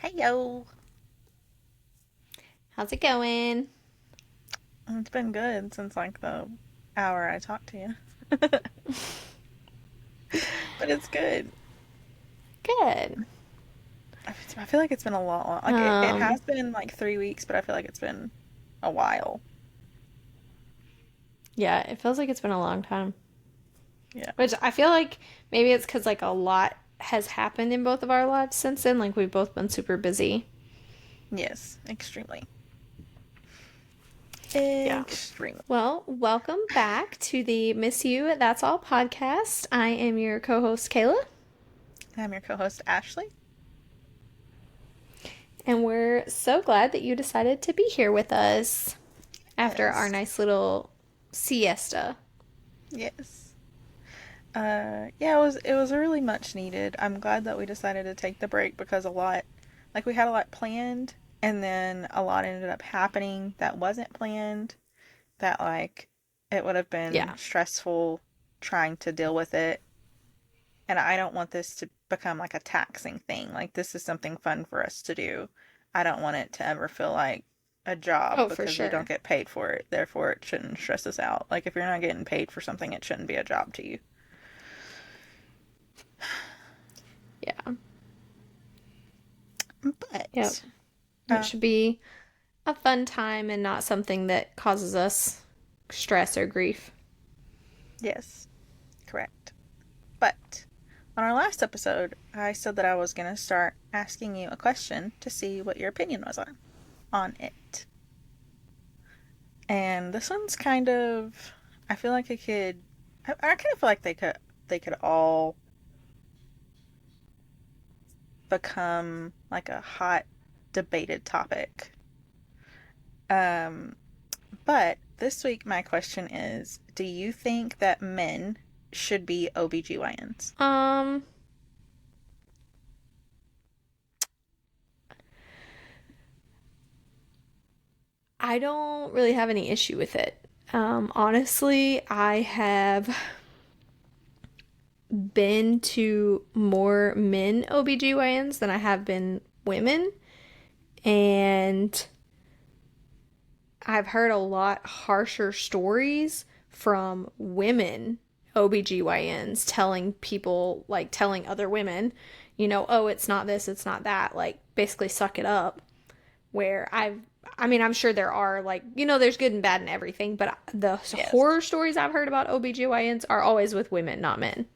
Hey yo. How's it going? It's been good since like the hour I talked to you. But it's good. Good. I feel like it's been a long, like it Um, has been like 3 weeks, but I feel like it's been a while. yeah, it feels like it's been a long time. Yeah. Which I feel like maybe it's because like a lot has happened in both of our lives since then. Like we've both been super busy. Yes, extremely. Yeah. Extremely. Well, welcome back to the Miss You That's All podcast. I am your co-host Kayla, I'm your co-host Ashley. and we're so glad that you decided to be here with us after our Yes. nice little siesta. Yes. Yeah, it was really much needed. I'm glad that we decided to take the break because we had a lot planned and then a lot ended up happening that wasn't planned. That like it would have been Yeah. stressful trying to deal with it. And I don't want this to become like a taxing thing. Like this is something fun for us to do. I don't want it to ever feel like a job Oh, for because we don't sure. get paid for it. Therefore, it shouldn't stress us out. Like if you're not getting paid for something, it shouldn't be a job to you. Yeah. Yep. But It should be a fun time and not something that causes us stress or grief. yes, correct. But on our last episode, I said that I was going to start asking you a question to see what your opinion was on it. And this one's kind of, I feel like it could, I kind of feel like they could all become like a hot debated topic. Um, but this week my question is, do you think that men should be OBGYNs? Um, I don't really have any issue with it. Honestly, I have been to more men OBGYNs than I have been women, and I've heard a lot harsher stories from women OBGYNs telling people, like telling other women, oh, it's not this, it's not that, like basically suck it up. Where I mean, I'm sure there are like, there's good and bad in everything, but the Yes. horror stories I've heard about OBGYNs are always with women, not men.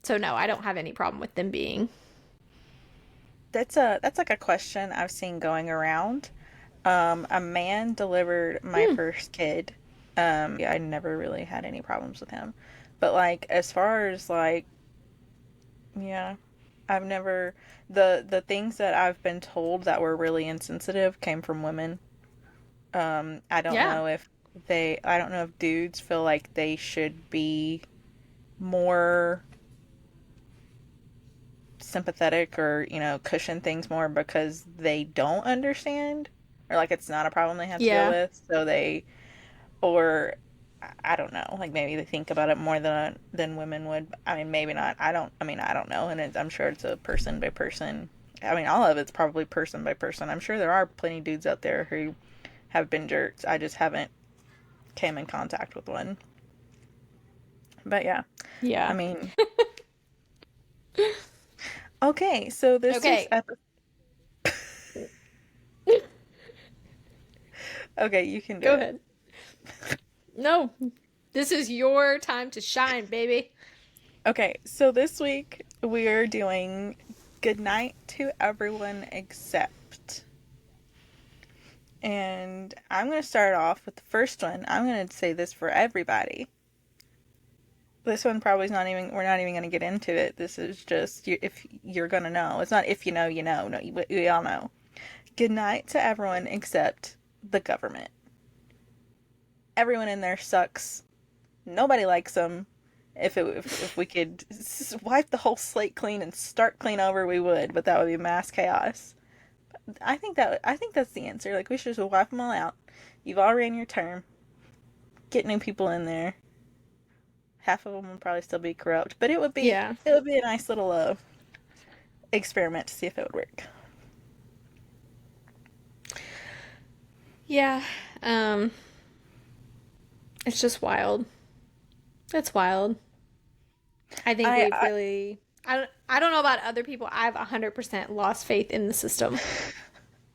So no, I don't have any problem with them being. That's like a question I've seen going around. A man delivered my Hmm. first kid. Yeah, I never really had any problems with him. But like as far as like yeah, I've never the things that I've been told that were really insensitive came from women. I don't Yeah. know if I don't know if dudes feel like they should be more sympathetic or, cushion things more because they don't understand or like it's not a problem they have to deal Yeah. with. So they or I don't know, like maybe they think about it more than women would. I mean, maybe not. I don't know, and I'm sure it's a person by person. I mean, all of it's probably person by person. I'm sure there are plenty of dudes out there who have been jerks. I just haven't came in contact with one. But yeah, I Yeah. mean, okay, so this week's Okay. episode. Okay, you can do Go it. ahead. No, this is your time to shine, baby. Okay, so this week we are doing Goodnight to Everyone Except. And I'm going to start off with the first one. I'm going to say this for everybody. This one probably is not even, we're not even going to get into it. This is just, if you're going to know. It's not if you know, you know. No, we all know. Good night to everyone except the government. Everyone in there sucks. Nobody likes them. If we could wipe the whole slate clean and start clean over, we would, but that would be mass chaos. I think that's the answer. Like we should just wipe them all out. You've all ran your term. Get new people in there. Half of them would probably still be corrupt, but Yeah. it would be a nice little experiment to see if it would work. Yeah. Um, it's just wild. It's wild. I think we've I really. I don't know about other people. I've 100% lost faith in the system.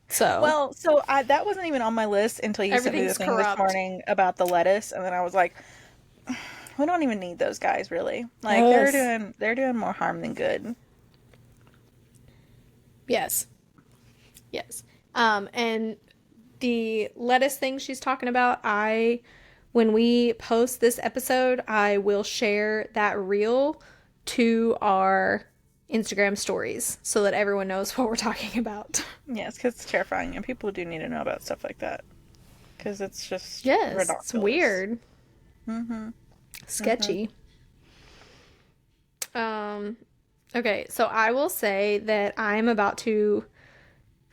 So well, so I that wasn't even on my list until you sent me the everything's thing this corrupt. morning about the lettuce, and then I was like, we don't even need those guys really. Like Yes. they're doing more harm than good. Yes. Yes. And the lettuce thing she's talking about, when we post this episode, I will share that reel to our Instagram stories so that everyone knows what we're talking about. Yes, because it's terrifying, and people do need to know about stuff like that because it's just Yes, it's ridiculous. weird. Mm-hmm. Mm-hmm. Sketchy. Um, okay, so I will say that I'm about to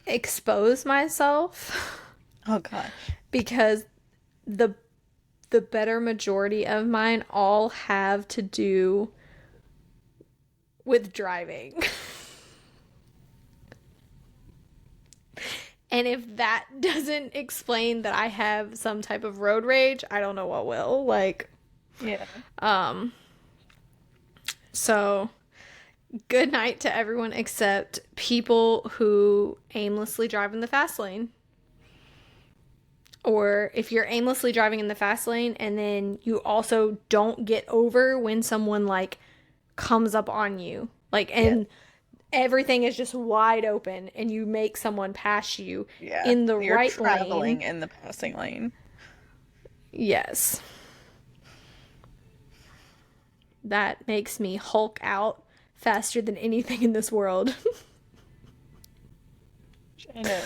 expose myself Oh gosh. because the the better majority of mine all have to do with driving. And if that doesn't explain that I have some type of road rage, I don't know what will. Like, Yeah. um, so good night to everyone except people who aimlessly drive in the fast lane. Or if you're aimlessly driving in the fast lane and then you also don't get over when someone like comes up on you. Like, Yeah. and everything is just wide open and you make someone pass you Yeah. in the You're right lane. traveling in the passing lane. Yes. That makes me Hulk out faster than anything in this world. I know.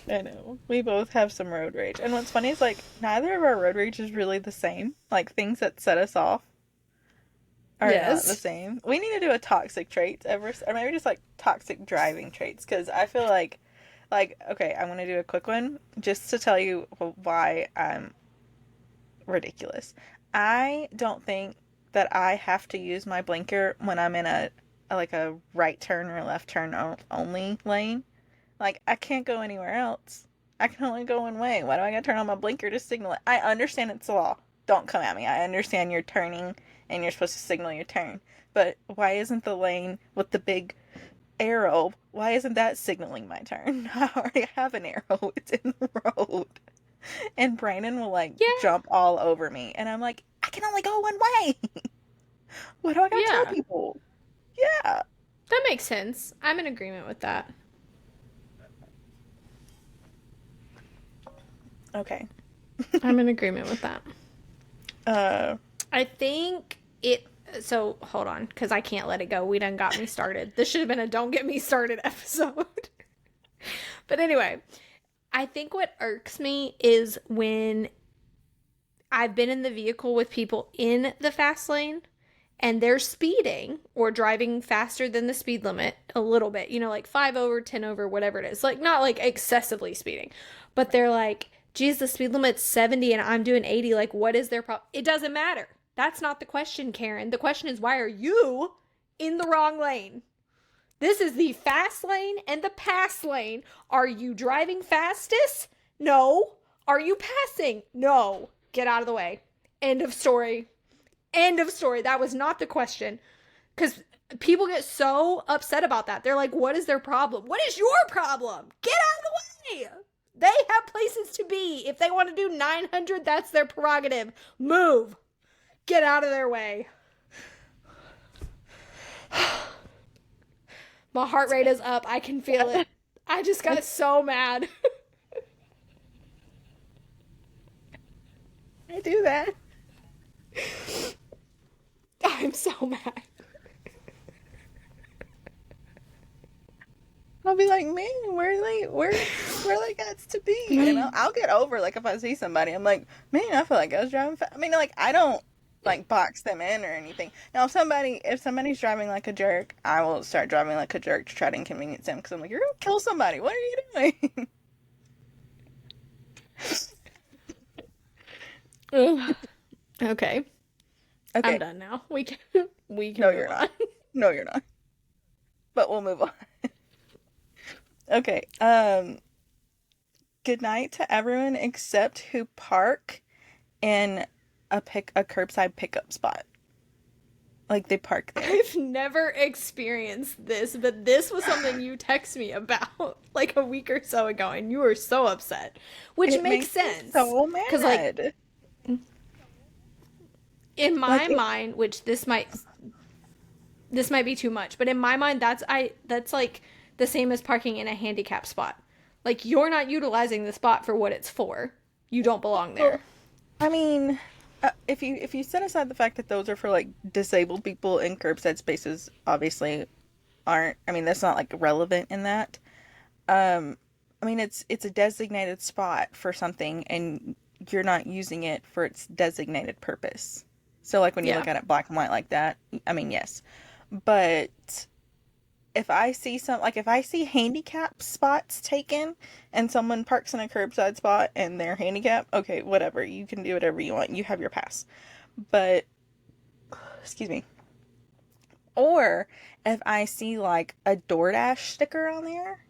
I know. We both have some road rage. And what's funny is like neither of our road rage is really the same. Like things that set us off are not the Yes. same. We need to do a toxic traits ever, or maybe just like toxic driving traits, because I feel like okay, I'm gonna do a quick one just to tell you why I'm ridiculous. I don't think that I have to use my blinker when I'm in like a right turn or left turn only lane. Like I can't go anywhere else. I can only go one way. Why do I gotta turn on my blinker to signal it? I understand it's the law. Don't come at me. I understand you're turning and you're supposed to signal your turn. But why isn't the lane with the big arrow, why isn't that signaling my turn? I already have an arrow. It's in the road. And Brandon will like Yeah. jump all over me. And I'm like, I can only go one way. What do I gotta tell Yeah. people? Yeah. That makes sense. I'm in agreement with that. Okay. I'm in agreement with that. uh I think it. So hold on, because I can't let it go. We done got me started. This should have been a "Don't Get Me Started" episode. But anyway, I think what irks me is when I've been in the vehicle with people in the fast lane and they're speeding or driving faster than the speed limit a little bit, like 5 over, 10 over, whatever it is. Like, not like excessively speeding, but they're like, geez, the speed limit's 70 and I'm doing 80. Like, what is their problem? It doesn't matter. That's not the question, Karen. The question is, why are you in the wrong lane? This is the fast lane and the pass lane. Are you driving fastest? No. Are you passing? No. Get out of the way. End of story. End of story. That was not the question. Because people get so upset about that. They're like, what is their problem? What is your problem? Get out of the way. They have places to be. If they want to do 900, that's their prerogative. Move. Get out of their way. My heart rate is up. I can feel it. I just got so mad. I do that. I'm so mad. I'll be like, man, where they got to be, I'll get over like if I see somebody, I'm like, man, I feel like I was driving fast. I mean, like I don't like box them in or anything. Now, if somebody's driving like a jerk, I will start driving like a jerk to try to inconvenience them because I'm like, you're gonna kill somebody. What are you doing? Okay. I'm Okay, done now. We can no, move you're on. not. No, you're not. But we'll move on. Okay. good night to everyone except who park in a curbside pickup spot. Like they park there. I've never experienced this, but this was something you texted me about like a week or so ago, and you were so upset, which It makes makes me sense. so Because, like, mad. in Like my it, mind, which this might be too much, but in my mind, that's like the same as parking in a handicap spot. Like, you're not utilizing the spot for what it's for. You don't belong there. well, I mean, if you set aside the fact that those are for like disabled people and curbside spaces, obviously aren't. I mean, that's not like relevant in that. Um, I mean, it's a designated spot for something, and you're not using it for its designated purpose. So, like when you Yeah. look at it black and white like that, I mean, yes. But if I see handicap spots taken and someone parks in a curbside spot and they're handicapped, okay, whatever. You can do whatever you want. You have your pass. But, excuse me. Or if I see like a DoorDash sticker on there,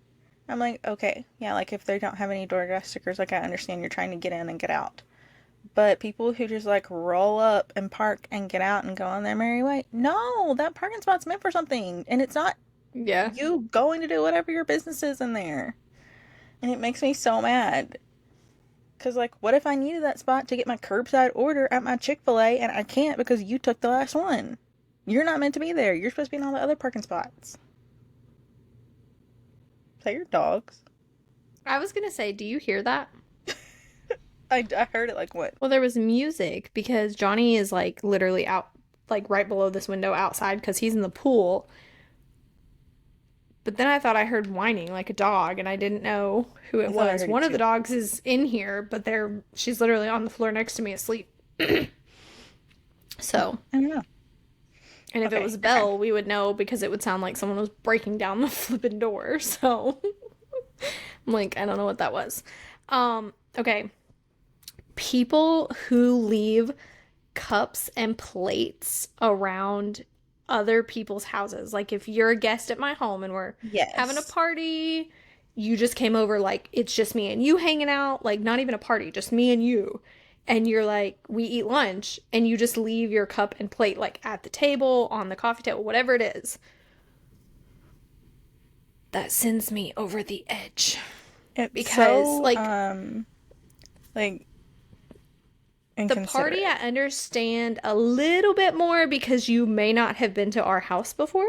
I'm like, okay, yeah, like if they don't have any DoorDash stickers, like I understand you're trying to get in and get out. But people who just like roll up and park and get out and go on their merry way, no, that parking spot's meant for something. And it's not Yeah. you going to do whatever your business is in there. And it makes me so mad. Because, like, what if I needed that spot to get my curbside order at my Chick-fil-A and I can't because you took the last one? You're not meant to be there. You're supposed to be in all the other parking spots. Is that your dogs? I was going to say, do you hear that? I heard it like what? Well, there was music because Johnny is like literally out, like right below this window outside because he's in the pool. But then I thought I heard whining like a dog, and I didn't know who I it thought I was. heard it One of the too. dogs is in here, but she's literally on the floor next to me asleep. So, I don't know. and if it Okay, was okay. Belle, we would know because it would sound like someone was breaking down the flipping door. So, I'm like, I don't know what that was. Okay. People who leave cups and plates around other people's houses. Like if you're a guest at my home and we're having a Yes. party, you just came over, like it's just me and you hanging out, like not even a party, just me and you. And you're like, we eat lunch, and you just leave your cup and plate like at the table, on the coffee table, whatever it is. That sends me over the edge. It's Because so, like, the party, I inconsiderate. understand a little bit more because you may not have been to our house before,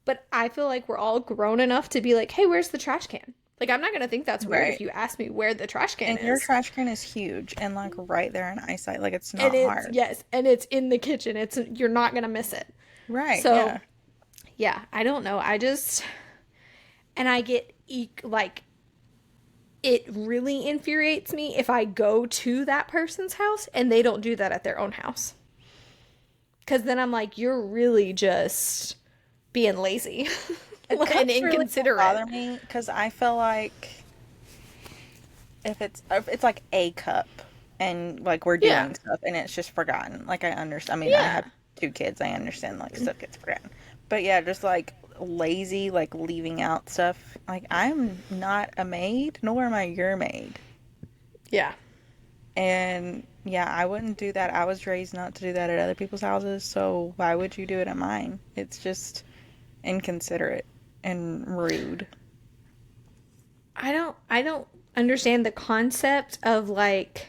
but I feel like we're all grown enough to be like, hey, where's the trash can? Like, I'm not going to think that's weird if Right. you ask me where the trash can And your is. trash can is huge and, like, right there in eyesight. Like, it's And not it's, hard. yes, and it's in the kitchen. You're not going to miss it. Right, So, yeah. yeah, I don't know. And I get, like, it really infuriates me if I go to that person's house and they don't do that at their own house. Because then I'm like, you're really just being lazy and Cups really don't inconsiderate. bother me because I feel like if it's like a cup and like we're Yeah. doing stuff and it's just forgotten. Like I understand. I mean, I Yeah. have two kids. I understand like stuff gets forgotten. But yeah, just like lazy, like leaving out stuff. Like I'm not a maid, nor am I your maid. Yeah. And yeah, I wouldn't do that. I was raised not to do that at other people's houses, so why would you do it at mine? It's just inconsiderate and rude. I don't understand the concept of like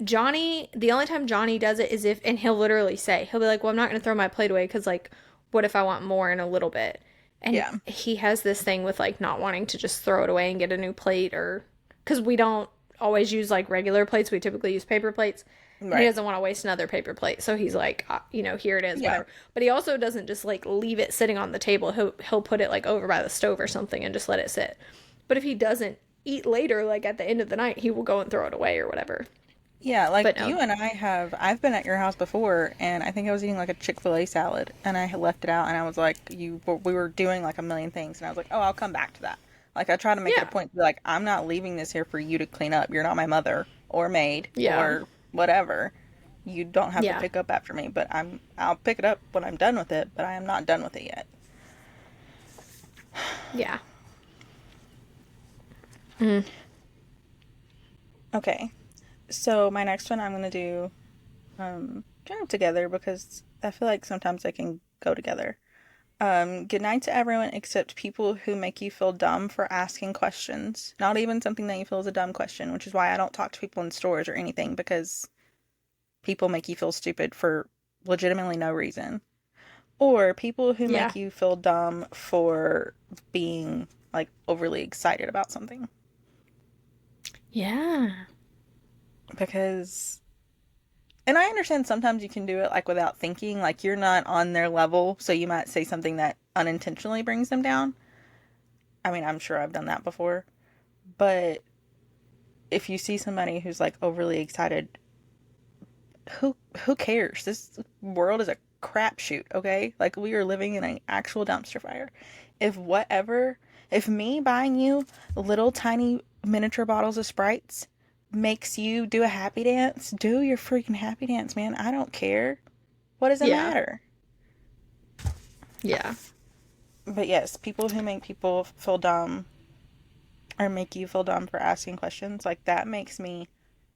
Johnny, the only time Johnny does it is if, and he'll literally say, he'll be like, well, I'm not going to throw my plate away because, like, what if I want more in a little bit? And Yeah. he has this thing with, like, not wanting to just throw it away and get a new plate or, because we don't always use, like, regular plates. We typically use paper plates. And he Right. doesn't want to waste another paper plate. So he's like, here it is, Yeah. whatever. But he also doesn't just, like, leave it sitting on the table. He'll put it, like, over by the stove or something and just let it sit. But if he doesn't eat later, like, at the end of the night, he will go and throw it away or whatever. Yeah, But like no. you and I've been at your house before, and I think I was eating like a Chick-fil-A salad, and I had left it out, and I was like, we were doing like a million things, and I was like, oh, I'll come back to that. Like, I try to make it a Yeah. point to be like, I'm not leaving this here for you to clean up. You're not my mother or maid Yeah. or whatever. You don't have to Yeah. pick up after me, but I'll pick it up when I'm done with it, but I am not done with it yet. Yeah. Mm. Okay, so my next one I'm gonna do kind of together because I feel like sometimes they can go together. Good night to everyone except people who make you feel dumb for asking questions. Not even something that you feel is a dumb question, which is why I don't talk to people in stores or anything because people make you feel stupid for legitimately no reason. Or people who Yeah. make you feel dumb for being like overly excited about something. Yeah. Because, and I understand sometimes you can do it like without thinking, like you're not on their level, so you might say something that unintentionally brings them down. I mean, I'm sure I've done that before. But if you see somebody who's like overly excited, who cares? This world is a crapshoot, okay? Like we are living in an actual dumpster fire. If whatever, if me buying you little tiny miniature bottles of Sprites makes you do a happy dance, do your freaking happy dance, man. I don't care. What does it Yeah. matter? Yeah. But yes, people who make people feel dumb or make you feel dumb for asking questions, like that makes me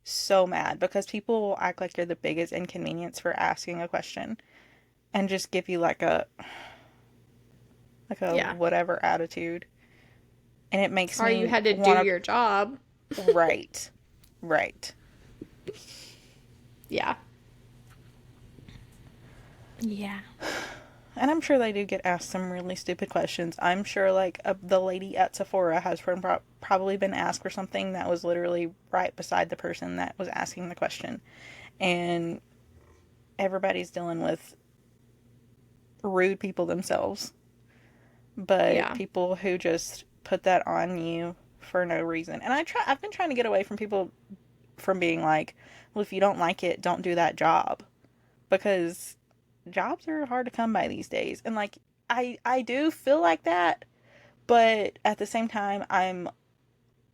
so mad because people will act like you're the biggest inconvenience for asking a question and just give you like a Yeah. whatever attitude, and it makes Or you me had to do want your job. to right, right. Yeah. Yeah. And I'm sure they do get asked some really stupid questions. I'm sure like the lady at Sephora has probably been asked for something that was literally right beside the person that was asking the question, and everybody's dealing with rude people themselves, but Yeah. people who just put that on you for no reason. And I've been trying to get away from people from being like, well, if you don't like it, don't do that job, because jobs are hard to come by these days. And like I do feel like that, but at the same time I'm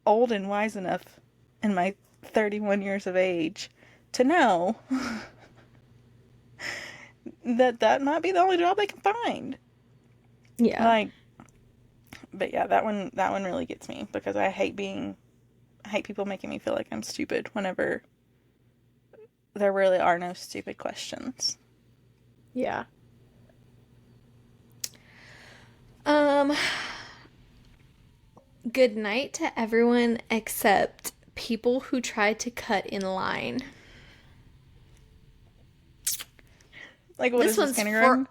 old and wise enough in my 31 years of age to know that that might be the only job they can find. Yeah. Like, but yeah, that one really gets me because I hate people making me feel like I'm stupid whenever there really are no stupid questions. Yeah. Um, good night to everyone except people who tried to cut in line. Like, what This is this, one's for kindergarten?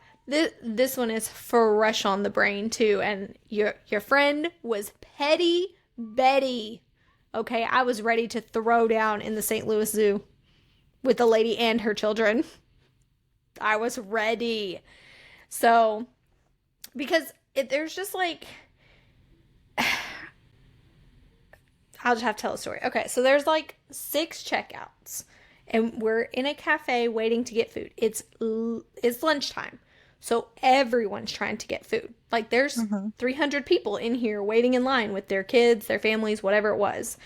this one is fresh on the brain too, and your friend was petty Betty. Okay, I was ready to throw down in the St. Louis Zoo with the lady and her children. I was ready. So, because there's just like I'll just have to tell a story. Okay, so there's like 6 checkouts, and we're in a cafe waiting to get food. It's lunchtime, so everyone's trying to get food. Like there's Mm-hmm. 300 people in here waiting in line with their kids, their families, whatever it was.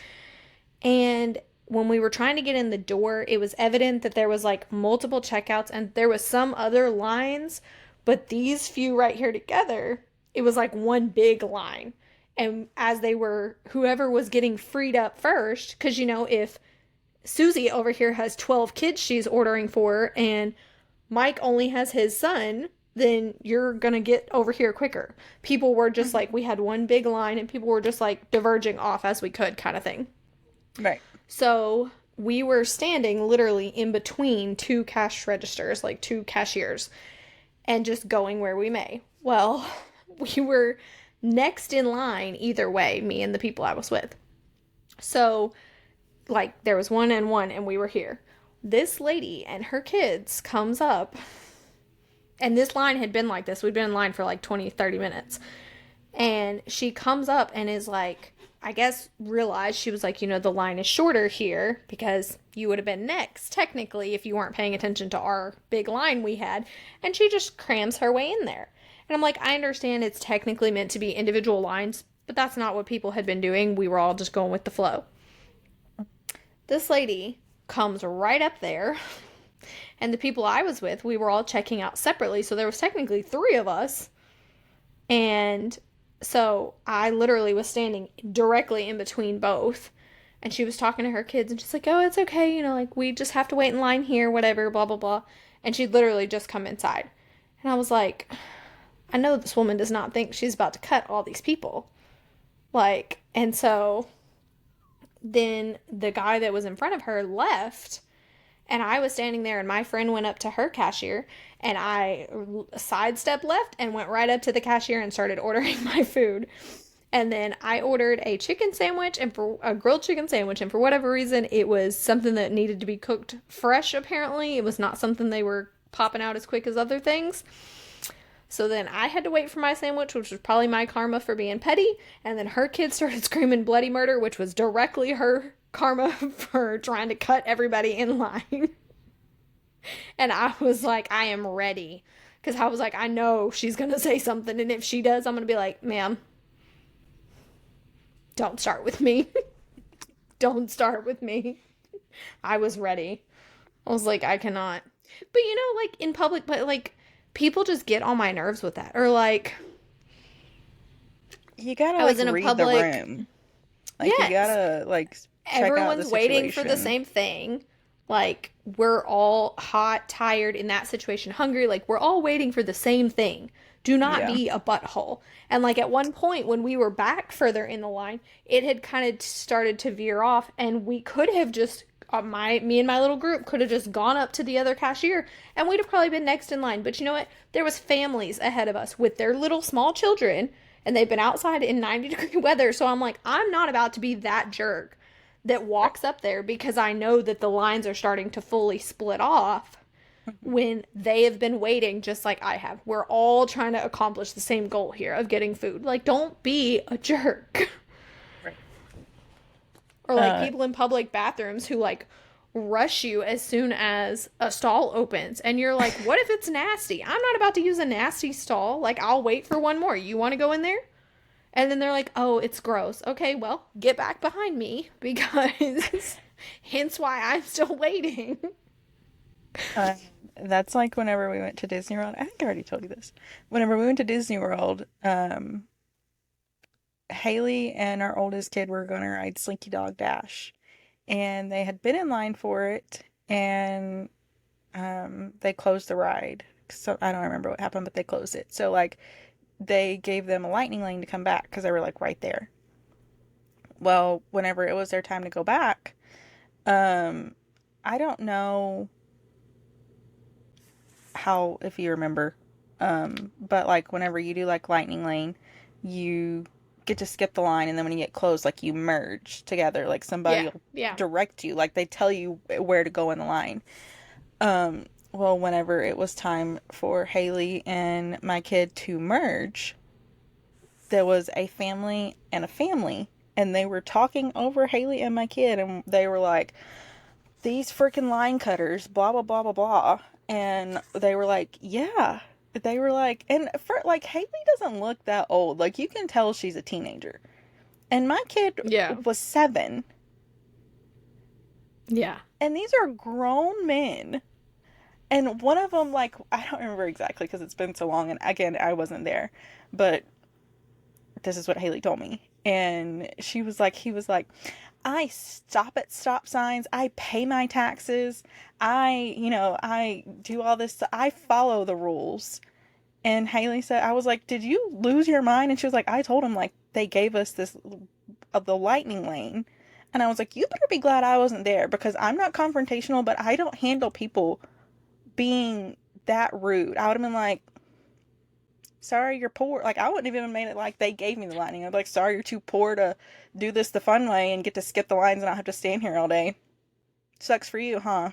And when we were trying to get in the door, it was evident that there was like multiple checkouts and there was some other lines, but these few right here together, it was like one big line. And as they were, whoever was getting freed up first, because if Susie over here has 12 kids she's ordering for and Mike only has his son, then you're going to get over here quicker. People were just like, Mm-hmm. we had one big line and people were just like diverging off as we could, kind of thing. Right. So we were standing literally in between 2 cash registers, like 2 cashiers, and just going where we may. Well, we were next in line either way, me and the people I was with. So, like, there was one and one, and we were here. This lady and her kids comes up, and this line had been like this. We'd been in line for like 20, 30 minutes. And she comes up and is like, I guess realized she was like, the line is shorter here because you would have been next, technically, if you weren't paying attention to our big line we had. And she just crams her way in there. And I'm like, I understand it's technically meant to be individual lines, but that's not what people had been doing. We were all just going with the flow. This lady comes right up there, and the people I was with, we were all checking out separately. So there was technically 3 of us. And So I literally was standing directly in between both. And she was talking to her kids and she's like, oh, it's okay. You know, like we just have to wait in line here, whatever, blah, blah, blah. And she'd literally just come inside. And I was like, I know this woman does not think she's about to cut all these people. Like, and so then the guy that was in front of her left, and I was standing there, and my friend went up to her cashier, and I sidestepped left and went right up to the cashier and started ordering my food. And then I ordered a chicken sandwich and for a grilled chicken sandwich, and for whatever reason, it was something that needed to be cooked fresh. Apparently, it was not something they were popping out as quick as other things. So then I had to wait for my sandwich, which was probably my karma for being petty. And then her kids started screaming bloody murder, which was directly her karma for trying to cut everybody in line. And I was like, I am ready. Because I was like, I know she's going to say something. And if she does, I'm going to be like, ma'am, don't start with me. Don't start with me. I was ready. I was like, I cannot. But you know, like in public, but like people just get on my nerves with that. Or like, You gotta I like was in a read the public, room. Like you yes, gotta like check out the everyone's waiting for the situation. same thing. Like, we're all hot, tired in that situation, hungry. Like, we're all waiting for the same thing. Do not Yeah. be a butthole. And, like, at one point, when we were back further in the line, it had kind of started to veer off, and we could have just, me and my little group could have just gone up to the other cashier, and we'd have probably been next in line. But you know what? There was families ahead of us with their little small children, and they've been outside in 90-degree weather. So I'm like, I'm not about to be that jerk that walks up there because I know that the lines are starting to fully split off when they have been waiting just like I have. We're all trying to accomplish the same goal here of getting food. Like, don't be a jerk. Right. Or like Uh, people in public bathrooms who like rush you as soon as a stall opens and you're like, what if it's nasty? I'm not about to use a nasty stall. Like, I'll wait for one more. You want to go in there? And then they're like, oh, it's gross. Okay, well, get back behind me because hence why I'm still waiting. uh, that's like whenever we went to Disney World. I think I already told you this. Whenever we went to Disney World, Haley and our oldest kid were going to ride Slinky Dog Dash, and they had been in line for it, and they closed the ride. So I don't remember what happened, but they closed it. So like they gave them a lightning lane to come back because they were like right there. Well, whenever it was their time to go back, um, I don't know how if you remember, but like whenever you do like lightning lane, you get to skip the line, and then when you get close, like you merge together, like somebody Yeah, will yeah. direct you, like they tell you where to go in the line. Well, whenever it was time for Haley and my kid to merge, there was a family and a family, and they were talking over Haley and my kid, and they were like, these freaking line cutters, blah, blah, blah, blah, blah. And they were like, yeah. They were like, and for like, Haley doesn't look that old. Like, you can tell she's a teenager. And my kid Yeah. was 7. Yeah. And these are grown men. And one of them, like, I don't remember exactly because it's been so long. And again, I wasn't there. But this is what Haley told me. And she was like, he was like, I stop at stop signs. I pay my taxes. I do all this. I follow the rules. And Haley said, I was like, did you lose your mind? And she was like, I told him, like, they gave us this, the lightning lane. And I was like, you better be glad I wasn't there because I'm not confrontational, but I don't handle people being that rude. I would have been like, sorry, you're poor. Like, I wouldn't have even made it like they gave me the lightning. I'd be like, sorry, you're too poor to do this the fun way and get to skip the lines and not have to stand here all day. Sucks for you, huh?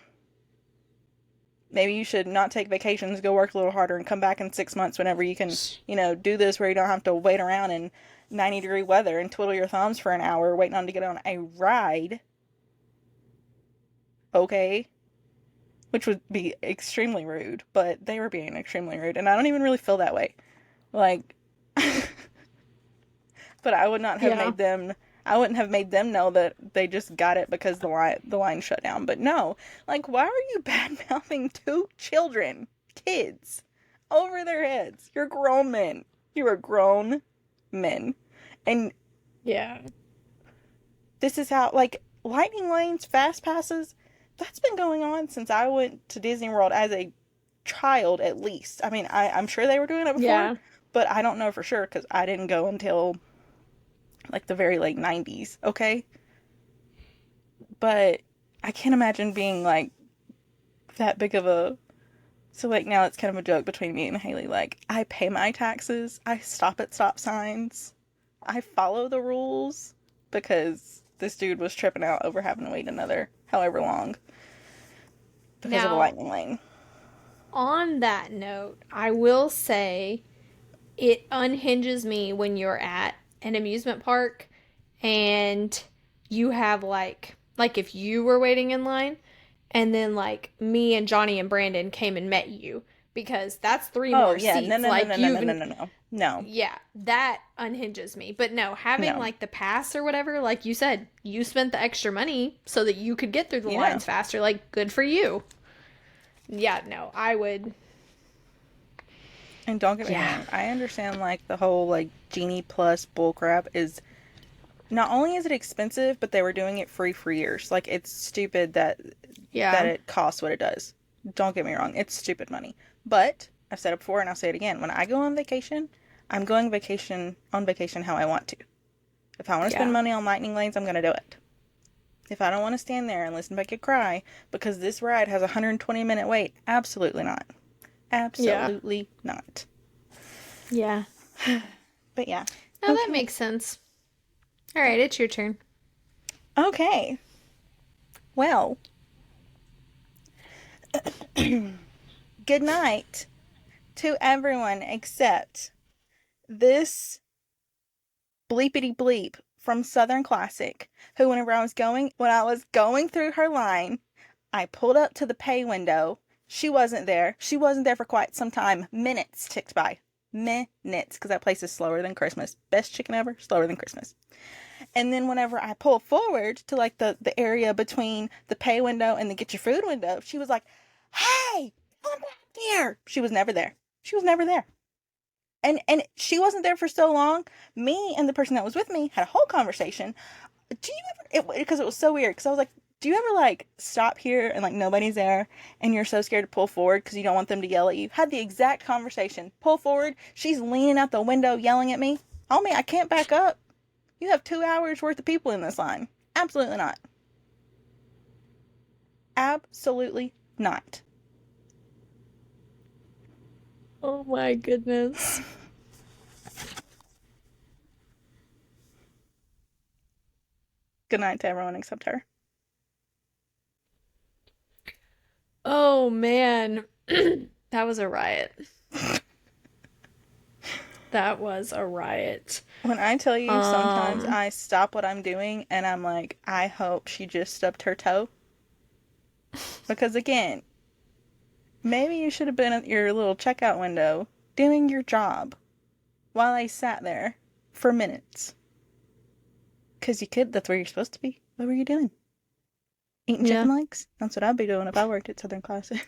Maybe you should not take vacations, go work a little harder, and come back in 6 months whenever you can, do this where you don't have to wait around in 90-degree weather and twiddle your thumbs for an hour waiting on to get on a ride. Okay? Which would be extremely rude, but they were being extremely rude, and I don't even really feel that way. Like, but I would not have Yeah. made them. I wouldn't have made them know that they just got it because the line shut down. But no, like, why are you bad mouthing 2 kids, over their heads? You're grown men. You are grown men. And Yeah. this is how, like, lightning lanes, fast passes, that's been going on since I went to Disney World as a child, at least. I mean, I'm sure they were doing it before, Yeah. but I don't know for sure because I didn't go until like the very late 90s, okay? But I can't imagine being like that big of a. So, like, now it's kind of a joke between me and Haley. Like, I pay my taxes, I stop at stop signs, I follow the rules because this dude was tripping out over having to wait another however long because of a Now, lightning lane. on that note, I will say it unhinges me when you're at an amusement park and you have like if you were waiting in line and then like me and Johnny and Brandon came and met you because that's three Oh, more yeah. No, seats. no, no, no, Like no, no, you've no, no, no. No. yeah, that unhinges me. But no, having No. like the pass or whatever, like you said, you spent the extra money so that you could get through the Yeah. lines faster. Like good for you. Yeah, no, I would. And don't get me Yeah. wrong, I understand like the whole like Genie Plus bullcrap is not only is it expensive, but they were doing it free for years. Like it's stupid that Yeah. it costs what it does. Don't get me wrong, it's stupid money. But I've said it before and I'll say it again. When I go on vacation, I'm going vacation on vacation how I want to. If I want to spend Yeah. money on lightning lanes, I'm going to do it. If I don't want to stand there and listen to my kid cry because this ride has a 120-minute wait, absolutely not. Yeah. Absolutely not. Yeah. But yeah. No, that Okay. makes sense. All right, it's your turn. Okay. Well, good night to everyone except this bleepity bleep from Southern Classic, who when I was going through her line, I pulled up to the pay window. She wasn't there. She wasn't there for quite some time. Minutes ticked by. Minutes, because that place is slower than Christmas. Best chicken ever, slower than Christmas. And then whenever I pull forward to like the area between the pay window and the get your food window, she was like, "Hey, come back here." She was never there. She was never there. And she wasn't there for so long. Me and the person that was with me had a whole conversation. Do you ever? Because it was so weird. Because I was like, "Do you ever like stop here and like nobody's there, and you're so scared to pull forward because you don't want them to yell at you?" Had the exact conversation. Pull forward. She's leaning out the window yelling at me. Homie, I can't back up. You have 2 hours worth of people in this line. Absolutely not. Absolutely not. Oh my goodness. Good night to everyone except her. Oh man. That was a riot. That was a riot. When I tell you sometimes Um, I stop what I'm doing and I'm like, I hope she just stubbed her toe. Because again, maybe you should have been at your little checkout window doing your job while I sat there for minutes. Because you could, that's where you're supposed to be. What were you doing? Eating yeah. chicken legs? That's what I'd be doing if I worked at Southern Classic.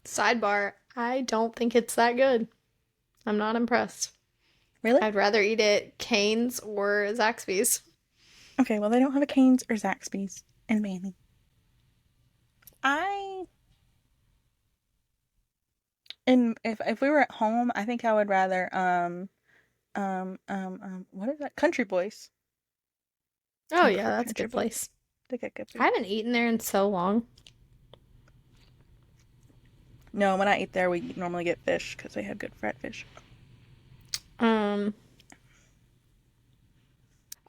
Sidebar, I don't think it's that good. I'm not impressed. Really? I'd rather eat at Cane's or Zaxby's. Okay, well, they don't have a Cane's or Zaxby's in Manning. I and if we were at home, I think I would rather what is that? Country Boys. Oh I yeah, prefer that's a Country good Boys. place. They got good I food. haven't eaten there in so long. No, when I eat there, we normally get fish because they have good fried fish. Um,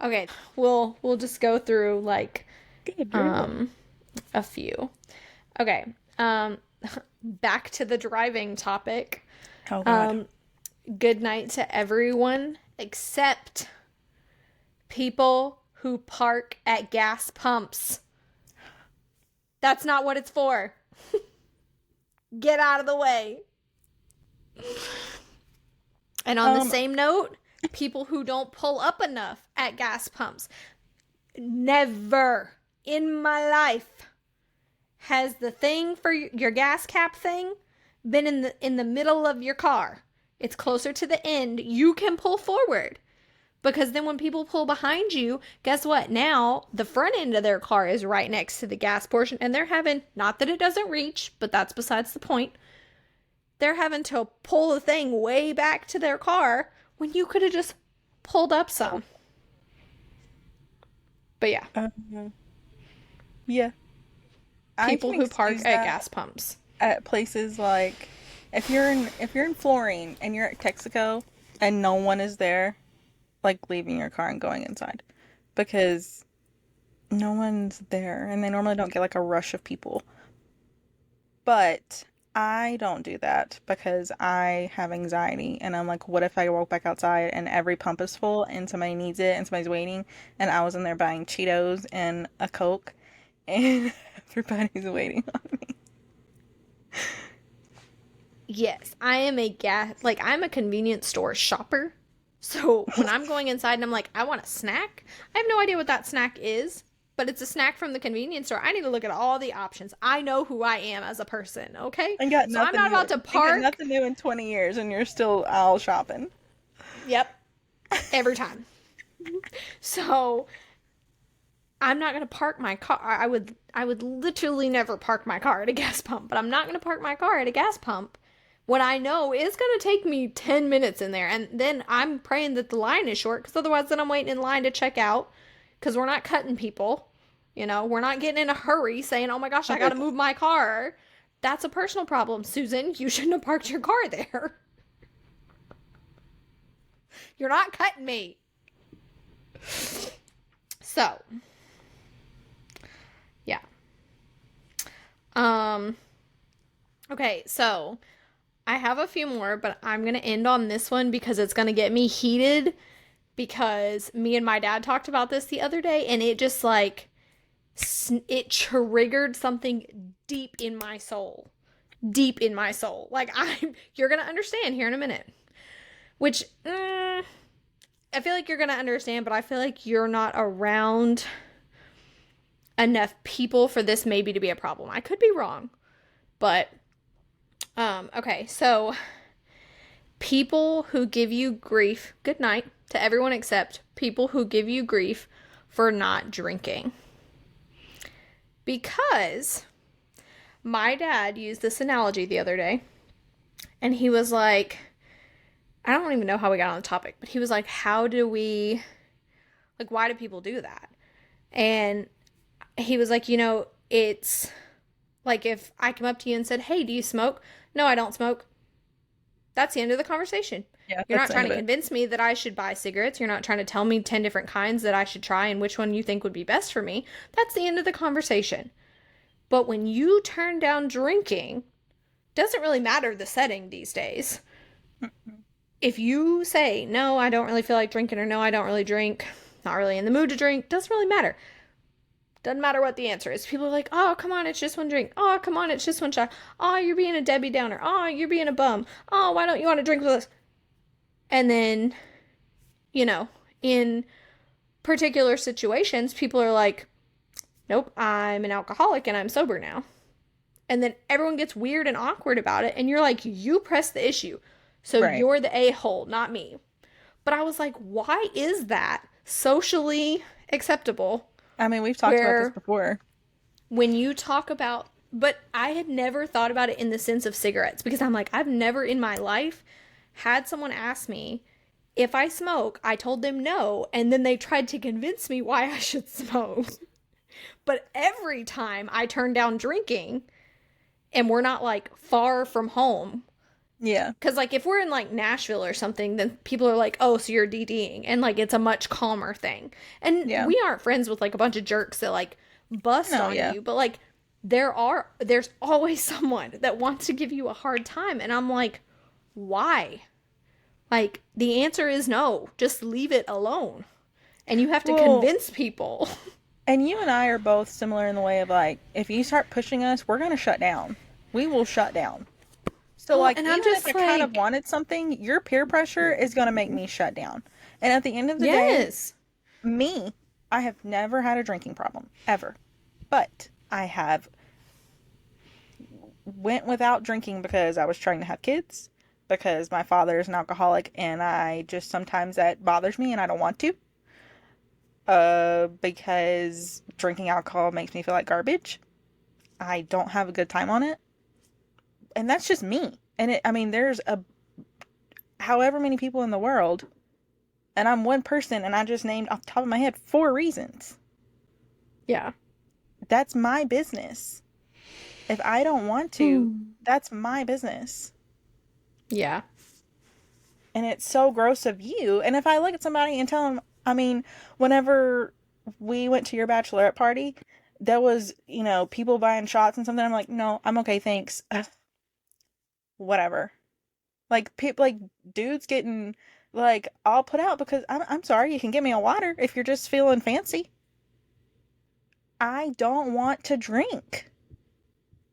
okay, we'll just go through like Good girl. um a few. Okay. Um back to the driving topic. Oh God. Um good night to everyone except people who park at gas pumps. That's not what it's for. Get out of the way. And on the Um, same note, people who don't pull up enough at gas pumps. Never in my life has the thing for your gas cap thing been in the middle of your car. it's closer to the end, you can pull forward. Because then when people pull behind you, guess what? Now the front end of their car is right next to the gas portion, and they're having, not that it doesn't reach, but that's besides the point. They're having to pull the thing way back to their car when you could have just pulled up some. But yeah, Yeah. I people can who park excuse at that gas pumps. at places like if you're in Florine and you're at Texaco and no one is there, like leaving your car and going inside because no one's there and they normally don't get like a rush of people. But I don't do that because I have anxiety and I'm like, what if I walk back outside and every pump is full and somebody needs it and somebody's waiting and I was in there buying Cheetos and a Coke and everybody's waiting on me. Yes, I am I'm a convenience store shopper. So when I'm going inside and I'm like, I want a snack, I have no idea what that snack is, but it's a snack from the convenience store. I need to look at all the options. I know who I am as a person, okay? I got So I'm nothing not new. about to I got park. nothing new in 20 years and you're still out shopping. Yep, every time. So I'm not going to park my car. I would literally never park my car at a gas pump, but I'm not going to park my car at a gas pump when I know it's going to take me 10 minutes in there. And then I'm praying that the line is short because otherwise then I'm waiting in line to check out because we're not cutting people. We're not getting in a hurry saying, oh my gosh, I got to move my car. That's a personal problem, Susan. You shouldn't have parked your car there. You're not cutting me. So, yeah. Okay, so I have a few more, but I'm going to end on this one because it's going to get me heated because me and my dad talked about this the other day and it just it triggered something deep in my soul. Deep in my soul. You're going to understand here in a minute. Which, I feel like you're going to understand, but I feel like you're not around enough people for this maybe to be a problem. I could be wrong. But, okay, so people who give you grief, good night to everyone except people who give you grief for not drinking. Because my dad used this analogy the other day, and he was like, I don't even know how we got on the topic, but he was like, why do people do that? And he was like, it's like if I come up to you and said, hey, do you smoke? No, I don't smoke. That's the end of the conversation. Yeah, You're that's not the end trying to of it. convince me that I should buy cigarettes. You're not trying to tell me 10 different kinds that I should try and which one you think would be best for me. That's the end of the conversation. But when you turn down drinking, doesn't really matter the setting these days. If you say, no, I don't really feel like drinking, or no, I don't really drink, not really in the mood to drink, doesn't really matter. Doesn't matter what the answer is. People are like, oh, come on, it's just one drink. Oh, come on, it's just one shot. Oh, you're being a Debbie Downer. Oh, you're being a bum. Oh, why don't you want to drink with us? And then, in particular situations, people are like, nope, I'm an alcoholic and I'm sober now. And then everyone gets weird and awkward about it. And you're like, you pressed the issue. So Right. you're the a-hole, not me. But I was like, why is that socially acceptable? I mean, we've talked about this Where before. when you talk about, but I had never thought about it in the sense of cigarettes because I'm like, I've never in my life had someone ask me if I smoke. I told them no, and then they tried to convince me why I should smoke. But every time I turn down drinking and we're not far from home, Yeah. because if we're in Nashville or something, then people are like, oh, so you're DDing, and it's a much calmer thing. And Yeah. we aren't friends with a bunch of jerks that bust No, on yeah. you, but there's always someone that wants to give you a hard time, and I'm like, why? The answer is no. Just leave it alone. And you have to Well, convince people. and you and I are both similar in the way of if you start pushing us, we're going to shut down. We will shut down. So, Well, and I'm even just if I kind of wanted something, your peer pressure is going to make me shut down. And at the end of the day, yes. I have never had a drinking problem, ever. But I have went without drinking because I was trying to have kids, because my father is an alcoholic and I just sometimes that bothers me and I don't want to. Because drinking alcohol makes me feel like garbage. I don't have a good time on it. And that's just me. And I mean, there's however many people in the world, and I'm one person, and I just named off the top of my head 4 reasons. Yeah. That's my business. If I don't want to, that's my business. Yeah. And it's so gross of you. And if I look at somebody and tell them, I mean, whenever we went to your bachelorette party, there was, people buying shots and something. I'm like, no, I'm okay, thanks. Whatever. Like, people, like, dudes getting, like, all put out because I'm sorry, you can get me a water if you're just feeling fancy. I don't want to drink.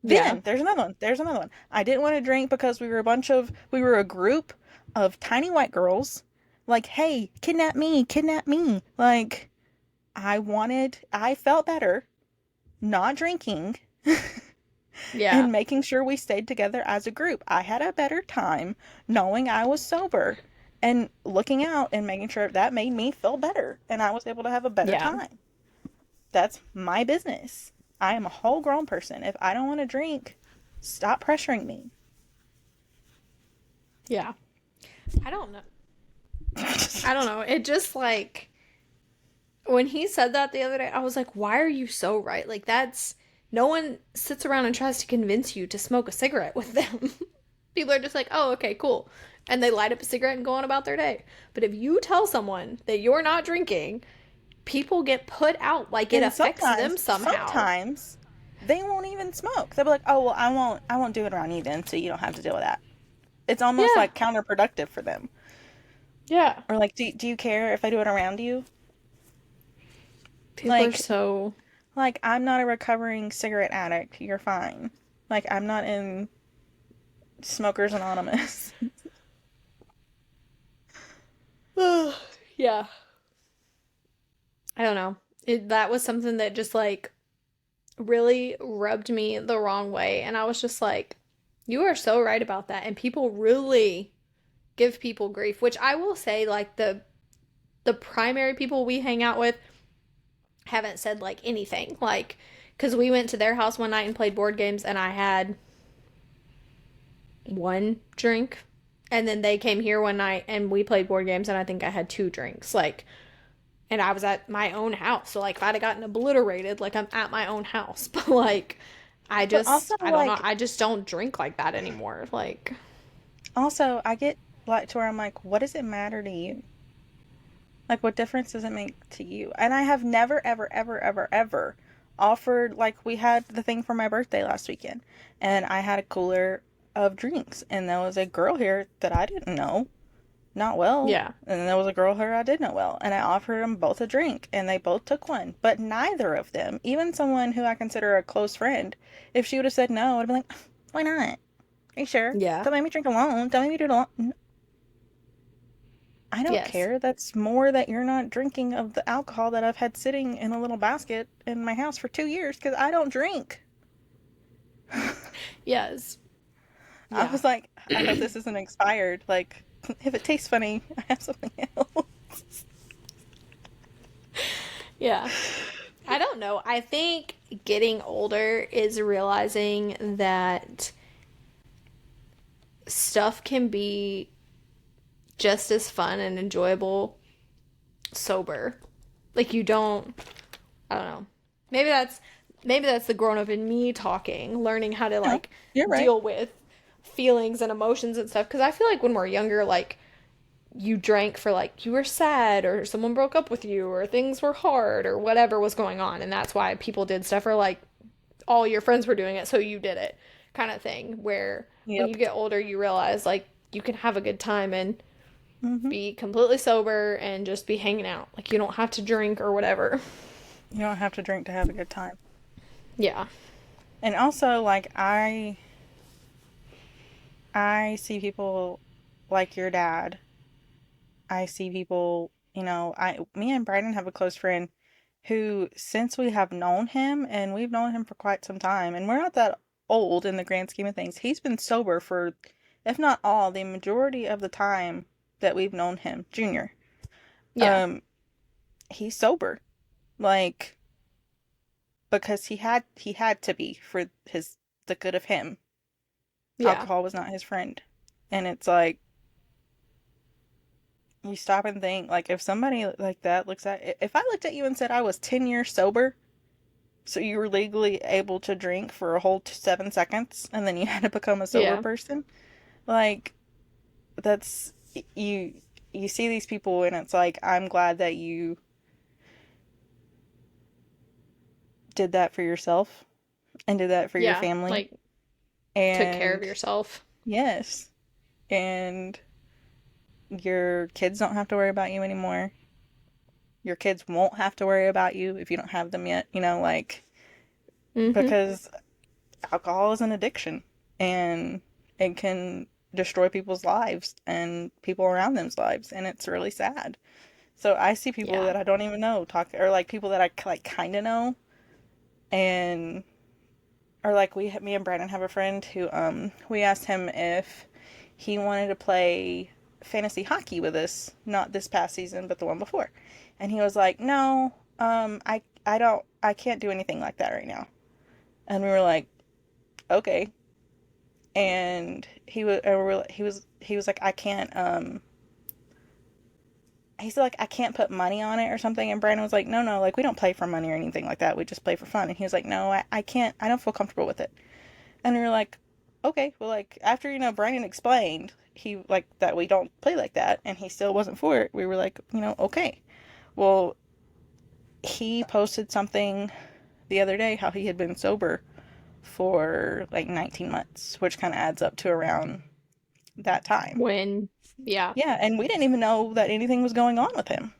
Yeah. Then there's another one. There's another one. I didn't want to drink because we were a group of tiny white girls. Like, hey, kidnap me, kidnap me. Like, I felt better not drinking Yeah. and making sure we stayed together as a group. I had a better time knowing I was sober and looking out and making sure that made me feel better and I was able to have a better Yeah. time. That's my business. I am a whole grown person. If I don't want to drink, stop pressuring me. Yeah. I don't know. I don't know. It just like when he said that the other day, I was like, why are you so right? Like, that's no one sits around and tries to convince you to smoke a cigarette with them. People are just like, oh, okay, cool. And they light up a cigarette and go on about their day. But if you tell someone that you're not drinking, people get put out like it And affects them somehow. sometimes they won't even smoke. They'll be like, "Oh, well, I won't do it around you then, so you don't have to deal with that." It's almost Yeah. like counterproductive for them. Yeah. Or like, do you care if I do it around you? People are Like, so. I'm not a recovering cigarette addict. You're fine. Like, I'm not in Smokers Anonymous. Yeah. I don't know. That was something that just like really rubbed me the wrong way. And I was just like, you are so right about that. And people really give people grief, which I will say, like, the primary people we hang out with haven't said like anything. Like, because we went to their house one night and played board games, and I had one drink. And then they came here one night and we played board games, and I think I had 2 drinks. Like, and I was at my own house. So, like, if I'd have gotten obliterated, like, I'm at my own house. But, like, But also, I don't know. I just don't drink like that anymore. Like, I get like to where I'm like, what does it matter to you? Like, what difference does it make to you? And I have never, ever, ever, ever, ever offered, like, we had the thing for my birthday last weekend, and I had a cooler of drinks, and there was a girl here that I didn't know, not well, yeah. and then there was a girl here I did know well, and I offered them both a drink, and they both took one. But neither of them, even someone who I consider a close friend, if she would have said no, I'd be like, why not? Are you sure? Yeah. Don't make me drink alone. Don't make me do it alone. I don't Yes. care. That's more that you're not drinking of the alcohol that I've had sitting in a little basket in my house for 2 years because I don't drink. Yes. I Yeah. was like, I hope this isn't expired. Like, if it tastes funny, I have something else. Yeah. I don't know. I think getting older is realizing that stuff can be just as fun and enjoyable sober. Like, you don't, I don't know. Maybe that's the grown up in me talking, learning how to No, like you're right. deal with feelings and emotions and stuff, cuz I feel like when we're younger, like, you drank for like you were sad or someone broke up with you or things were hard or whatever was going on, and that's why people did stuff, or like all your friends were doing it so you did it, kind of thing, where when you Yep. get older you realize like you can have a good time and Hmm. be completely sober and just be hanging out. Like, you don't have to drink or whatever. You don't have to drink to have a good time. Yeah. And also, like, I see people like your dad. I see people, me and Brandon have a close friend who, since we have known him, and we've known him for quite some time, and we're not that old in the grand scheme of things, he's been sober for if not all, the majority of the time that we've known him, Junior, Yeah. um, he's sober. Like, because he had to be for the good of him. Yeah. Alcohol was not his friend. And it's like you stop and think, like, if somebody like that looks at, if I looked at you and said I was 10 years sober, so you were legally able to drink for a whole 7 seconds and then you had to become a sober Yeah. person, like, that's, you you see these people and it's like, I'm glad that you did that for yourself and did that for your Yeah. family. Like, took care of And yourself. yes, and your kids don't have to worry about you anymore. Your kids won't have to worry about you if you don't have them yet, like, Mm-hmm. because alcohol is an addiction and it can destroy people's lives and people around them's lives, and it's really sad. So I see people Yeah. that I don't even know talk, or like people that I like kind of know, and or like me and Brandon have a friend who we asked him if he wanted to play fantasy hockey with us, not this past season, but the one before. And he was like, "No, I can't do anything like that right now." And we were like, "Okay." And he was like, "I can't he said like I can't put money on it or something." And Brandon was like, "No, no, like we don't play for money or anything like that. We just play for fun." And he was like, "No, I can't. I don't feel comfortable with it." And we were like, "Okay." Well, like after Brandon explained he like that we don't play like that, and he still wasn't for it. We were like, "Okay." Well, he posted something the other day how he had been sober for like 19 months, which kind of adds up to around that time. When, yeah. Yeah, and we didn't even know that anything was going on with him.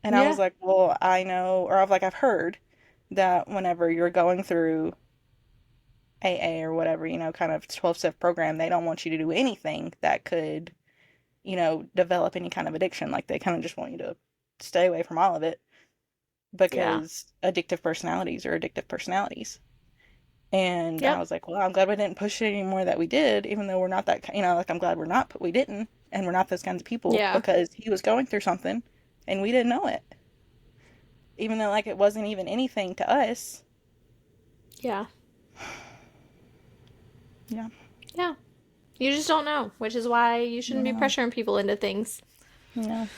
And I was Yeah. like, "Well, I know, or I've heard that whenever you're going through AA or whatever, kind of 12-step program, they don't want you to do anything that could, develop any kind of addiction. Like they kind of just want you to stay away from all of it Yeah. because addictive personalities are addictive personalities." And I Yep. was like, "Well, I'm glad we didn't push it anymore that we did, even though we're not that, like I'm glad we didn't, and we're not those kinds of people Yeah. because he was going through something and we didn't know it, even though like it wasn't even anything to us." Yeah. Yeah. Yeah. You just don't know, which is why you shouldn't be No. pressuring people into things. No.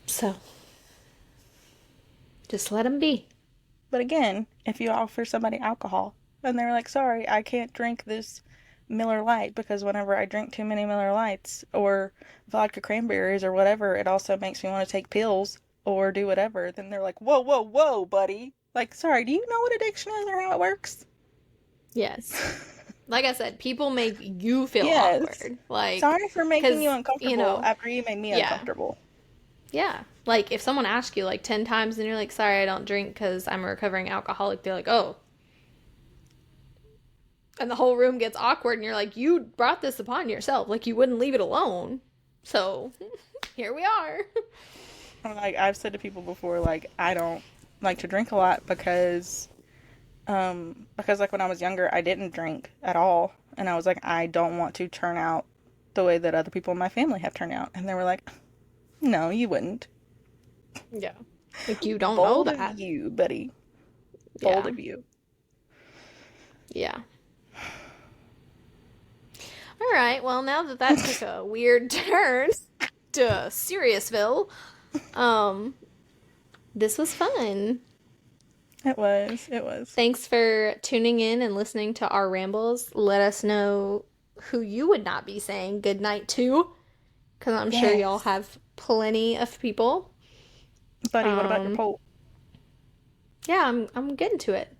So, just let them be. But again, if you offer somebody alcohol and they're like, "Sorry, I can't drink this Miller Lite because whenever I drink too many Miller Lights or vodka cranberries or whatever, it also makes me want to take pills or do whatever," then they're like, "Whoa, whoa, whoa, buddy. Like, sorry, do you know what addiction is or how it works?" Yes. Like I said, people make you feel Yes. awkward. Like, Sorry for making you because, uncomfortable after you made me yeah. uncomfortable. Yeah. Like, if someone asks you like 10 times and you're like, sorry, I don't drink because I'm a recovering alcoholic, they're like, oh. And the whole room gets awkward and you're like, you brought this upon yourself. Like, you wouldn't leave it alone. So, here we are. Like I've said to people before, like I don't like to drink a lot because like when I was younger I didn't drink at all, and I was like, I don't want to turn out the way that other people in my family have turned out, and they were like, "No, you wouldn't." Yeah. Like, you don't know Bold of that. you, buddy. Bold Yeah. of you. Yeah. All right. Well, now that that took a weird turn to Seriousville, um, this was fun. It was. It was. Thanks for tuning in and listening to our rambles. Let us know who you would not be saying goodnight to, because I'm sure y'all Yes. have plenty of people. Buddy, what about your Um, poll? yeah, I'm getting to it.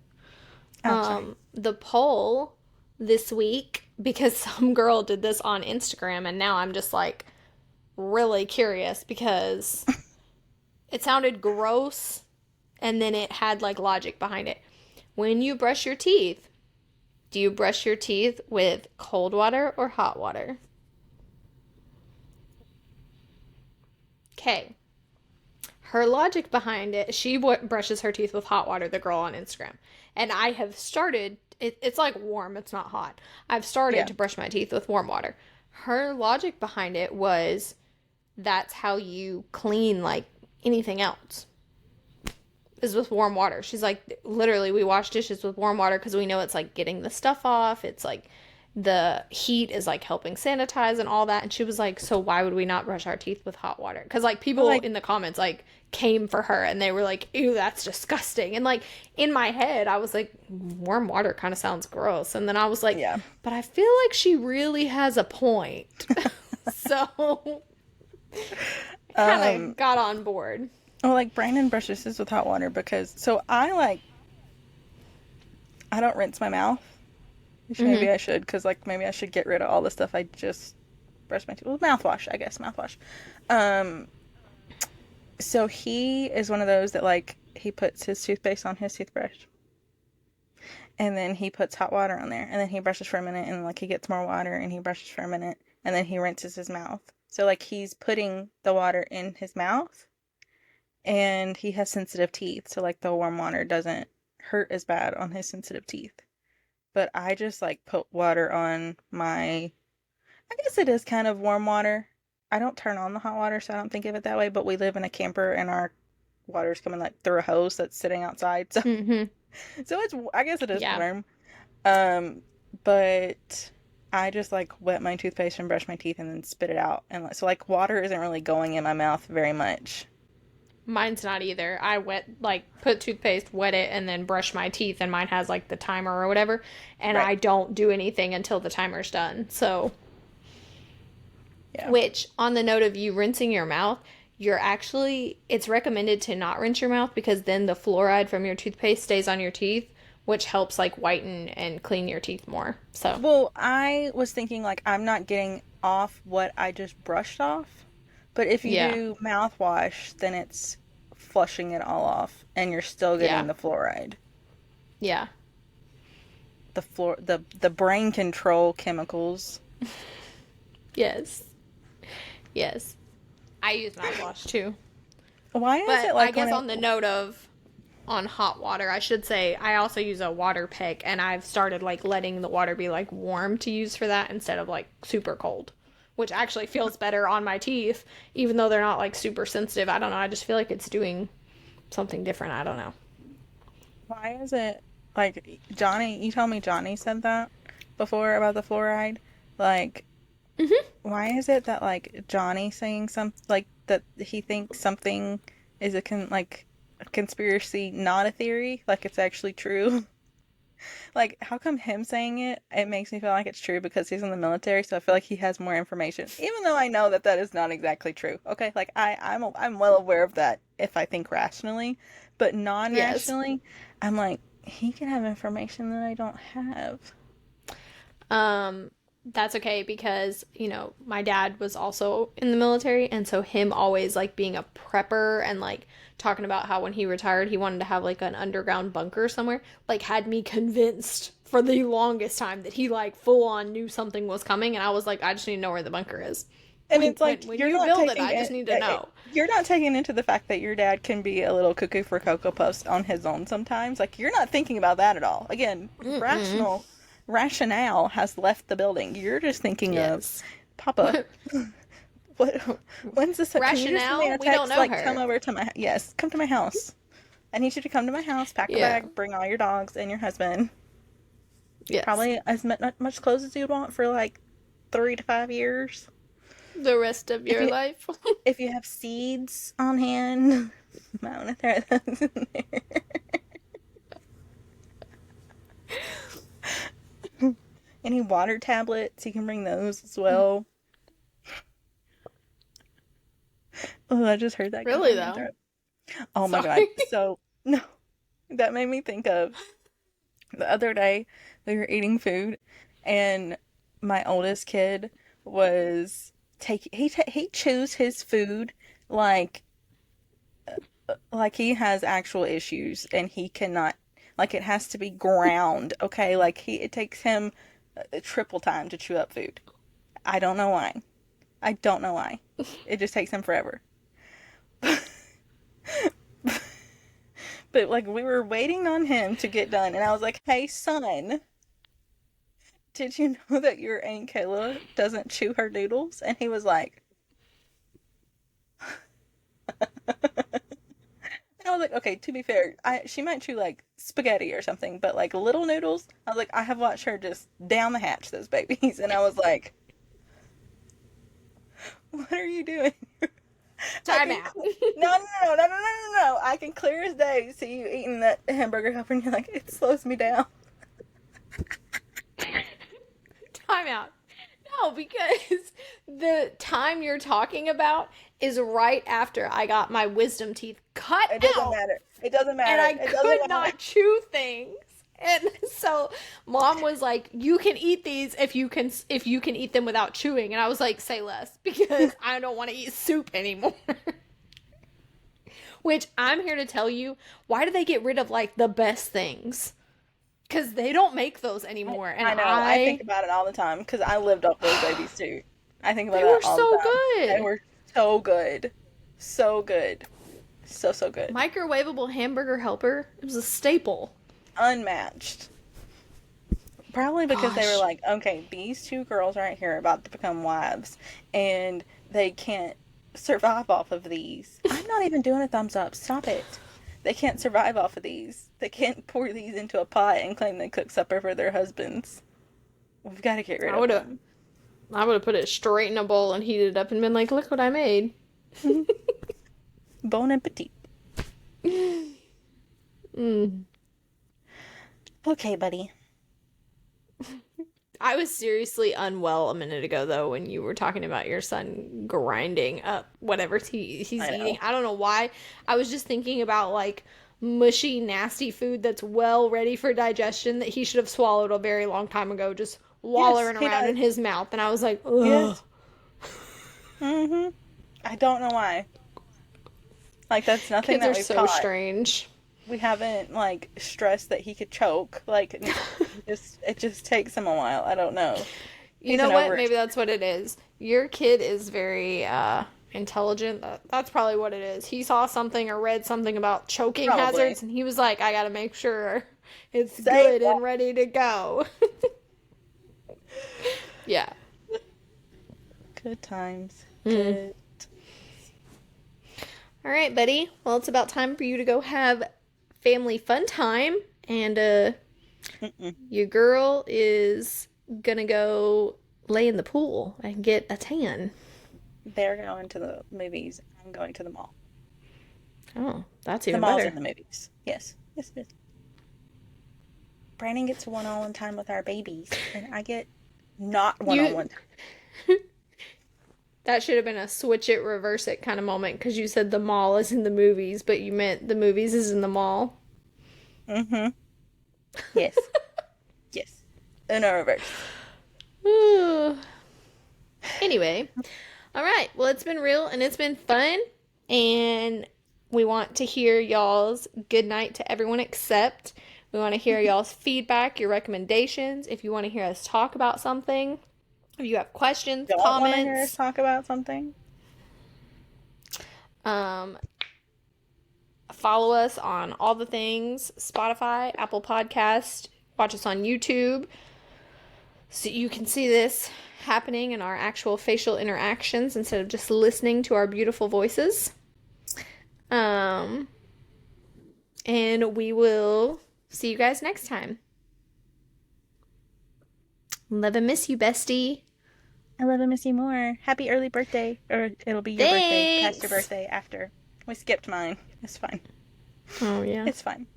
I'm sorry. The poll this week, because some girl did this on Instagram, and now I'm just like really curious because it sounded gross and then it had like logic behind it. When you brush your teeth, do you brush your teeth with cold water or hot water? Okay. Her logic behind it, she brushes her teeth with hot water, the girl on Instagram. And I have started, it's like warm, it's not hot. I've started Yeah. to brush my teeth with warm water. Her logic behind it was that's how you clean like anything else is with warm water. She's like, literally, we wash dishes with warm water because we know it's like getting the stuff off. It's like the heat is like helping sanitize and all that. And she was like, so why would we not brush our teeth with hot water? Because like But people like, in the comments like came for her and they were like, ew, that's disgusting. And like in my head, I was like, warm water kind of sounds gross. And then I was like, yeah. but I feel like she really has a point. So kind Um, of got on board. well, like Brandon brushes his with hot water because so I don't rinse my mouth, which Mm-hmm. maybe I should because like maybe I should get rid of all the stuff I just brush my teeth. Well, mouthwash, I guess mouthwash. Um, so he is one of those that like he puts his toothpaste on his toothbrush and then he puts hot water on there and then he brushes for a minute and like he gets more water and he brushes for a minute and then he rinses his mouth. So like he's putting the water in his mouth and he has sensitive teeth, so like the warm water doesn't hurt as bad on his sensitive teeth. But I just like put water on my, I guess it is kind of warm water. I don't turn on the hot water, so I don't think of it that way, but we live in a camper and our water's coming like through a hose that's sitting outside. So Mm-hmm. so it's, I guess it is Yeah. warm. Um but I just like wet my toothpaste and brush my teeth and then spit it out. And so like water isn't really going in my mouth very much. Mine's not either. I put toothpaste, wet it, and then brush my teeth, and mine has like the timer or whatever, and Right. I don't do anything until the timer's done. So, Yeah. which, on the note of you rinsing your mouth, it's recommended to not rinse your mouth because then the fluoride from your toothpaste stays on your teeth, which helps like whiten and clean your teeth more. So, Well, I was thinking like I'm not getting off what I just brushed off, but if you yeah, do mouthwash, then it's flushing it all off and you're still getting yeah, the fluoride. yeah, The brain control chemicals. yes, yes. I use mouthwash too. Why is But it I like when guess it on the note of on hot water, I should say I also use a water pick and I've started like letting the water be like warm to use for that instead of like super cold, which actually feels better on my teeth even though they're not like super sensitive. I don't know. I just feel like it's doing something different. I don't know. why is it like Johnny, you told me Johnny said that before about the fluoride? Like Mhm. why is it that like Johnny saying some like that he thinks something is like a conspiracy, not a theory, like it's actually true? Like how come him saying it makes me feel like it's true because he's in the military, so I feel like he has more information, even though I know that that is not exactly true. Okay, like I'm well aware of that if I think rationally, but Yes. non-rationally, I'm like he can have information that I don't have. Um, that's okay because, my dad was also in the military, and so him always like being a prepper and like talking about how when he retired he wanted to have like an underground bunker somewhere, like had me convinced for the longest time that he like full on knew something was coming, and I was like, I just need to know where the bunker is. And it's When like when you build it, I just need to know. you're not taking into the fact that your dad can be a little cuckoo for cocoa puffs on his own sometimes. Like you're not thinking about that at all. Again, Mm-mm. rationale has left the building. You're just thinking of Yes. Papa. What? When's this? Can you just send me Rationale, a we don't text know like come her. over to my yes, come to my house. I need you to come to my house, pack a Yeah. bag, bring all your dogs and your husband. Yes. Probably as much clothes as you want for like 3 to 5 years. The rest of If your you life. if you have seeds on hand, might want to throw those in there. Any water tablets, you can bring those as well. Oh, I just heard that go Really down my though. throat. Oh my God. Sorry. So, no, that made me think of the other day we were eating food and my oldest kid was he chews his food like he has actual issues and he cannot, like it has to be ground, okay? Like it takes him a triple time to chew up food. I don't know why. I don't know why. It just takes him forever. But But like we were waiting on him to get done, and I was like, "Hey, son, did you know that your Aunt Kayla doesn't chew her noodles?" And he was like, and I was like, "Okay, to be fair, she might chew like spaghetti or something, but like little noodles." I was like, "I have watched her just down the hatch those babies," and I was like, "What are you doing?" I Time can out. no, no, no, no, no, no, no, no. I can clear as day see you eating that hamburger helper, and you're like, it slows me down. Time out. No, because the time you're talking about is right after I got my wisdom teeth cut It doesn't out matter. It doesn't and matter. I It doesn't could matter. not chew things. And so mom was like, "You can eat these if you can eat them without chewing." And I was like, "Say less because I don't want to eat soup anymore." Which I'm here to tell you, why do they get rid of like the best things? Cuz they don't make those anymore. And I know. I think about it all the time because I lived off those babies too. I think about they were that all the so time. They good. were so good. So good. So, so good. Microwavable hamburger helper, it was a staple. Unmatched. Probably because they were Gosh. like, okay, these two girls right here are about to become wives, and they can't survive off of these. I'm not even doing a thumbs up. Stop it. They can't survive off of these. They can't pour these into a pot and claim they cook supper for their husbands. We've got to get rid I of would have them. I would have put it straight in a bowl and heated it up and been like, "Look what I made." Bon appetit. Mm. Okay, buddy. I was seriously unwell a minute ago though when you were talking about your son grinding up whatever he's I eating. know. I don't know why. I was just thinking about like mushy, nasty food that's well ready for digestion that he should have swallowed a very long time ago, just Yes, wallowing he around in does. his mouth. And I was like, ugh. Yes. Mm-hmm. I don't know why. Like, that's nothing Kids that are we've so taught. strange. We haven't like stressed that he could choke. Like just it just takes him a while. I don't know. You He's know an what? over Maybe that's what it is. Your kid is very intelligent. That's probably what it is. He saw something or read something about choking probably hazards and he was like, "I got to make sure it's save good that. and ready to go." Yeah. Good times. Mm. Good. All right, buddy. Well, it's about time for you to go have family fun time and Mm-mm. your girl is going to go lay in the pool and get a tan. They're going to the movies. I'm going to the mall. Oh, that's The even mall's in better. the movies. Yes. Yes, it is. Brandon gets one-on-one time with our babies, and I get not You one-on-one time. That should have been a switch it, reverse it kind of moment because you said the mall is in the movies, but you meant the movies is in the mall. Mm-hmm. Yes. Yes. Uno reverse. Anyway, all right. Well, it's been real and it's been fun. And we want to hear y'all's good night to everyone except. We want to hear y'all's feedback, your recommendations. If you want to hear us talk about something, if you have questions, Don't want to hear us comments, talk about something? um, follow us on all the things Spotify, Apple Podcast, watch us on YouTube so you can see this happening in our actual facial interactions instead of just listening to our beautiful voices. Um, and we will see you guys next time. Love and miss you, bestie. I love and miss you more. Happy early birthday. Or it'll be your birthday, past your Thanks. birthday, after. We skipped mine. It's fine. Oh, yeah, It's fine.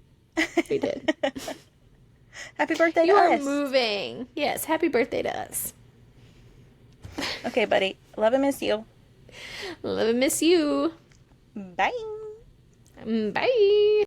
we did. Happy birthday to You are us. moving. Yes, happy birthday to us. Okay, buddy. Love and miss you. Love and miss you. Bye. Bye.